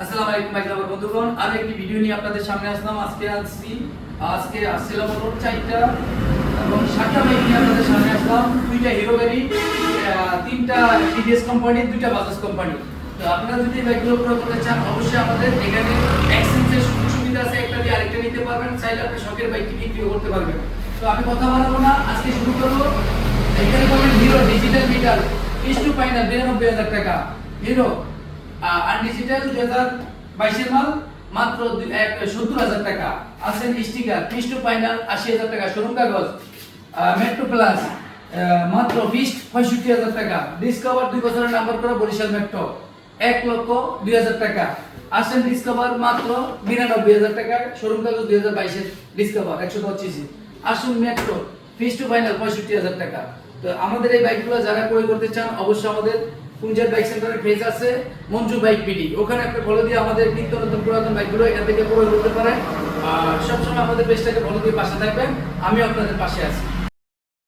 আসসালামু আলাইকুম ভাই বন্ধুগণ, আমি একটি ভিডিও নিয়ে আপনাদের সামনে আসলাম। আজকে আসছিলাম মোটর 4টা এবং 7টা বাইক নিয়ে আপনাদের সামনে আসলাম। 2টা হিরো গাড়ি, 3টা টিভিএস কোম্পানি, 2টা বাজাজ কোম্পানি। তো আপনারা যদি বাইকগুলো ক্রয় করতে চান অবশ্যই আমাদের এখানে এক্সচেঞ্জের সুযোগ সুবিধা আছে, একটা দিয়ে আরেকটা নিতে পারবেন, চাইলে আপনি শখের বাইকটি বিক্রি করতে পারবেন। তো আমি কথা বাড়াবো না, আজকে শুরু করব। এখানে পাবেন hero digital meter, is to final 92,000 টাকা। হিরো আর ডিজিটাল 2022 মাল মাত্র 70,000 টাকা। আসেন স্টিকার পিস্টু ফাইনাল 80,000 টাকা। শোরুম কাগজ মেট্রো প্লাস মাত্র 65,000 টাকা। ডিসকভার 2 বছরের নাম্বার করা বরিশাল মেট্রো 1,02,000 টাকা। আসেন ডিসকভার মাত্র 99,000 টাকা। শোরুম কাগজ 2022 এর ডিসকভার 125। আসুন মেট্রো পিস্টু ফাইনাল 65,000 টাকা। তো আমাদের এই বাইকগুলো যারা ক্রয় করতে চান অবশ্যই আমাদের কুঞ্জার বাইক সেন্টারের পেজ আছে মঞ্জু বাইক বিডি, ওখানে আপনি ফলো দিয়ে আমাদের নিত্য নতুন পুরাতন বাইকগুলো এখান থেকে ক্রয় করতে পারেন। আর সবসময় আমাদের পেজটাকে ফলো দিয়ে পাশে থাকবেন, আমিও আপনাদের পাশে আছি।